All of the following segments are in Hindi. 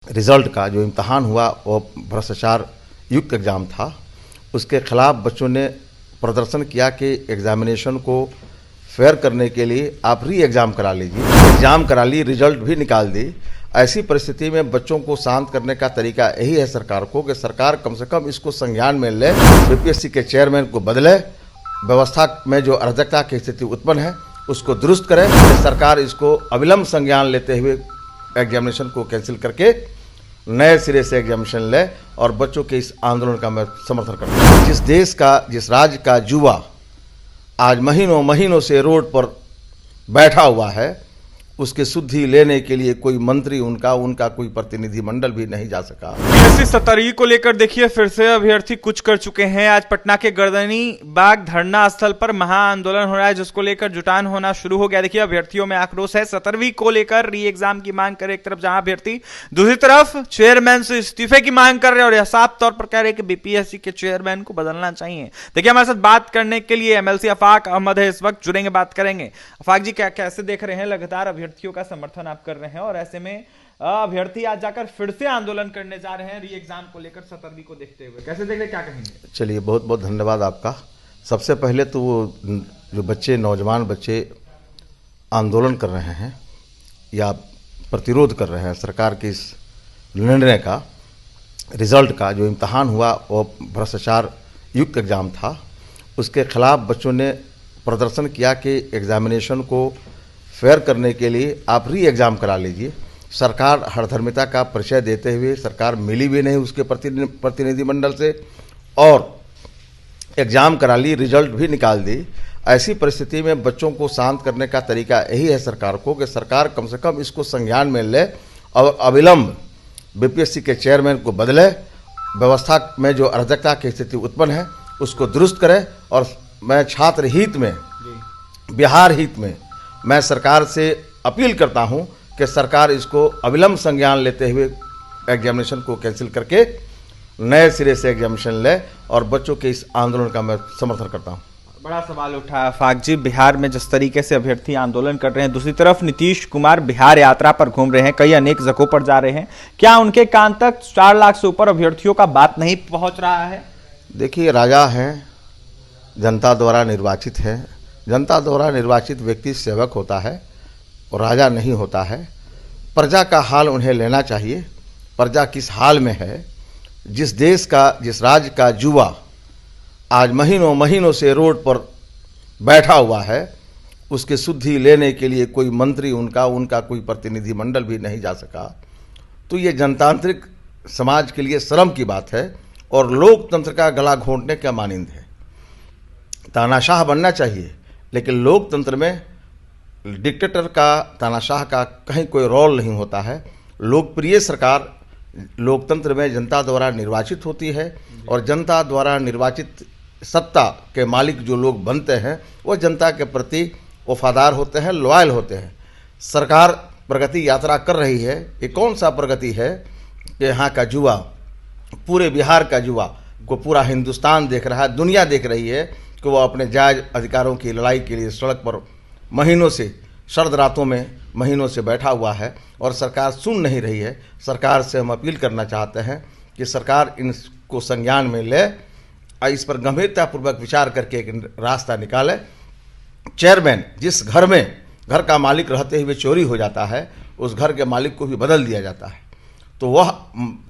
रिज़ल्ट का जो इम्तहान हुआ वो भ्रष्टाचार युक्त एग्ज़ाम था। उसके ख़िलाफ़ बच्चों ने प्रदर्शन किया कि एग्ज़ामिनेशन को फेयर करने के लिए आप री एग्ज़ाम करा लीजिए। एग्ज़ाम करा ली, रिज़ल्ट भी निकाल दी। ऐसी परिस्थिति में बच्चों को शांत करने का तरीका यही है सरकार को कि सरकार कम से कम इसको संज्ञान में ले, बीपीएससी के चेयरमैन को बदले, व्यवस्था में जो अराजकता की स्थिति उत्पन्न है उसको दुरुस्त करे। सरकार इसको अविलंब संज्ञान लेते हुए एग्जामिनेशन को कैंसिल करके नए सिरे से एग्जामिनेशन ले और बच्चों के इस आंदोलन का मैं समर्थन करता हूँ। जिस देश का, जिस राज्य का युवा आज महीनों महीनों से रोड पर बैठा हुआ है, उसके शुद्धि लेने के लिए कोई मंत्री उनका कोई प्रतिनिधि मंडल भी नहीं जा सका। बीपीएससी 17वीं को लेकर देखिए फिर से अभ्यर्थी कुछ कर चुके हैं। आज पटना के गर्दनी बाग धरना स्थल पर महा आंदोलन हो रहा है, जिसको लेकर जुटान होना शुरू हो गया। देखिए अभ्यर्थियों में आक्रोश है। 17वीं को लेकर री एग्जाम की मांग कर एक तरफ जहां अभ्यर्थी, दूसरी तरफ चेयरमैन से इस्तीफे की मांग कर रहे हैं और यह साफ तौर पर कह रहे हैं कि बीपीएससी के चेयरमैन को बदलना चाहिए। देखिए हमारे साथ बात करने के लिए एमएलसी आफाक अहमद है, इस वक्त जुड़ेंगे, बात करेंगे। आफाक जी, क्या कैसे देख रहे हैं? लगातार अभ्यर्थियों का समर्थन आप कर रहे हैं और ऐसे में अभ्यर्थी आज जाकर फिर से आंदोलन करने जा रहे हैं री एग्जाम को लेकर 17वीं को देखते हुए, कैसे देख रहे हैं, क्या कहेंगे? चलिए, बहुत बहुत धन्यवाद आपका। सबसे पहले तो वो जो बच्चे, नौजवान बच्चे आंदोलन कर रहे हैं या प्रतिरोध कर रहे हैं सरकार के इस निर्णय का, रिज़ल्ट का जो इम्तहान हुआ वो भ्रष्टाचार युक्त एग्ज़ाम था, उसके ख़िलाफ़ बच्चों ने प्रदर्शन किया कि एग्ज़ामिनेशन को फेयर करने के लिए आप री एग्ज़ाम करा लीजिए। सरकार हरधर्मिता का परिचय देते हुए सरकार मिली भी नहीं उसके प्रतिनिधिमंडल से और एग्ज़ाम करा ली, रिज़ल्ट भी निकाल दी। ऐसी परिस्थिति में बच्चों को शांत करने का तरीका यही है सरकार को कि सरकार कम से कम इसको संज्ञान में ले और अविलंब बीपीएससी के चेयरमैन को बदले, व्यवस्था में जो अराजकता की स्थिति उत्पन्न है उसको दुरुस्त करे। और मैं छात्र हित में, बिहार हित में मैं सरकार से अपील करता हूं कि सरकार इसको अविलंब संज्ञान लेते हुए एग्जामिनेशन को कैंसिल करके नए सिरे से एग्जामिनेशन ले और बच्चों के इस आंदोलन का मैं समर्थन करता हूं। बड़ा सवाल उठा आफाक जी, बिहार में जिस तरीके से अभ्यर्थी आंदोलन कर रहे हैं, दूसरी तरफ नीतीश कुमार बिहार यात्रा पर घूम रहे हैं, कई अनेक जगहों पर जा रहे हैं, क्या उनके कान तक 4 लाख से ऊपर अभ्यर्थियों का बात नहीं पहुंच रहा है? देखिए, राजा हैं, जनता द्वारा निर्वाचित है। जनता द्वारा निर्वाचित व्यक्ति सेवक होता है और राजा नहीं होता है। प्रजा का हाल उन्हें लेना चाहिए। प्रजा किस हाल में है, जिस देश का, जिस राज्य का युवा आज महीनों महीनों से रोड पर बैठा हुआ है, उसके शुद्धि लेने के लिए कोई मंत्री उनका कोई प्रतिनिधि मंडल भी नहीं जा सका। तो ये जनतांत्रिक समाज के लिए शर्म की बात है और लोकतंत्र का गला घोंटने का मानिंद है। तानाशाह बनना चाहिए, लेकिन लोकतंत्र में डिक्टेटर का, तानाशाह का कहीं कोई रोल नहीं होता है। लोकप्रिय सरकार लोकतंत्र में जनता द्वारा निर्वाचित होती है और जनता द्वारा निर्वाचित सत्ता के मालिक जो लोग बनते हैं वो जनता के प्रति वफादार होते हैं, लॉयल होते हैं। सरकार प्रगति यात्रा कर रही है। ये कौन सा प्रगति है कि यहाँ का युवा, पूरे बिहार का युवा को पूरा हिंदुस्तान देख रहा है, दुनिया देख रही है कि वो अपने जायज़ अधिकारों की लड़ाई के लिए सड़क पर महीनों से, सर्द रातों में महीनों से बैठा हुआ है और सरकार सुन नहीं रही है। सरकार से हम अपील करना चाहते हैं कि सरकार इनको संज्ञान में ले और इस पर गंभीरतापूर्वक विचार करके एक रास्ता निकाले। चेयरमैन, जिस घर का मालिक रहते हुए चोरी हो जाता है, उस घर के मालिक को भी बदल दिया जाता है। तो वह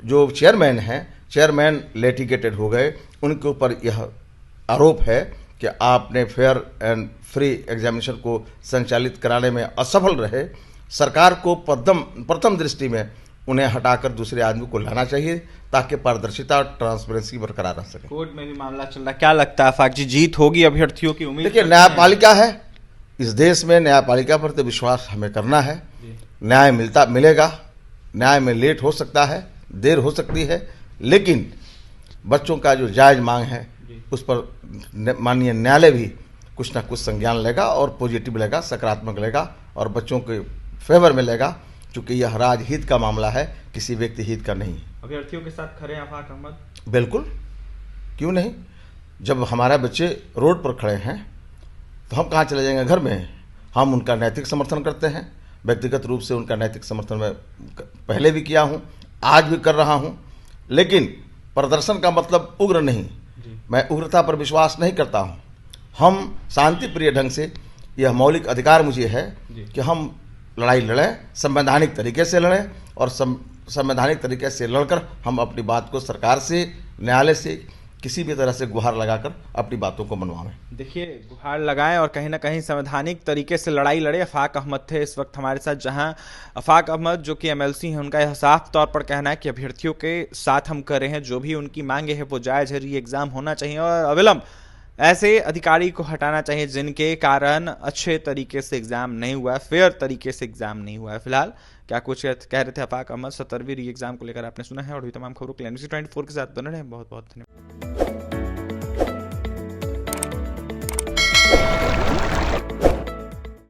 जो चेयरमैन हैं, चेयरमैन लिटिगेटेड हो गए। उनके ऊपर यह आरोप है कि आपने फेयर एंड फ्री एग्जामिनेशन को संचालित कराने में असफल रहे। सरकार को प्रथम दृष्टि में उन्हें हटाकर दूसरे आदमी को लाना चाहिए ताकि पारदर्शिता और ट्रांसपेरेंसी बरकरार रह सके। कोर्ट में भी मामला चल रहा है, क्या लगता है आफाक जी, जीत होगी अभ्यर्थियों की उम्मीद? देखिए, न्यायपालिका है इस देश में, न्यायपालिका पर तो विश्वास हमें करना है। न्याय मिलेगा। न्याय में लेट हो सकता है, देर हो सकती है, लेकिन बच्चों का जो जायज़ मांग है उस पर माननीय न्यायालय भी कुछ ना कुछ संज्ञान लेगा और पॉजिटिव लेगा, सकारात्मक लेगा और बच्चों के फेवर में लेगा, क्योंकि यह राजहित का मामला है, किसी व्यक्ति हित का नहीं। अभ्यर्थियों के साथ खड़े हैं आफाक अहमद? बिल्कुल, क्यों नहीं। जब हमारे बच्चे रोड पर खड़े हैं तो हम कहाँ चले जाएंगे, घर में। हम उनका नैतिक समर्थन करते हैं, व्यक्तिगत रूप से उनका नैतिक समर्थन मैं पहले भी किया हूँ, आज भी कर रहा हूं, लेकिन प्रदर्शन का मतलब उग्र नहीं। मैं उग्रता पर विश्वास नहीं करता हूं। हम शांति प्रिय ढंग से, यह मौलिक अधिकार मुझे है कि हम लड़ाई लड़ें, संवैधानिक तरीके से लड़ें, और संवैधानिक तरीके से लड़कर हम अपनी बात को सरकार से, न्यायालय से, किसी भी तरह से गुहार लगाकर अपनी बातों को मनवाएं। देखिए, गुहार लगाएं और कहीं ना कहीं संवैधानिक तरीके से लड़ाई लड़े। अफाक अहमद थे इस वक्त हमारे साथ, जहां अफाक अहमद जो कि एमएलसी हैं, उनका यह साफ तौर पर कहना है कि अभ्यर्थियों के साथ हम कर रहे हैं, जो भी उनकी मांगे है वो जायज़ है, री एग्ज़ाम होना चाहिए और अविलंब ऐसे अधिकारी को हटाना चाहिए जिनके कारण अच्छे तरीके से एग्जाम नहीं हुआ है, फेयर तरीके से एग्जाम नहीं हुआ है। फिलहाल क्या कुछ कह रहे थे अफाक अहमद 17वीं री एग्जाम को लेकर आपने सुना है, और भी तमाम खबरों के लिए NBC 24 के साथ बने रहें। बहुत बहुत धन्यवाद।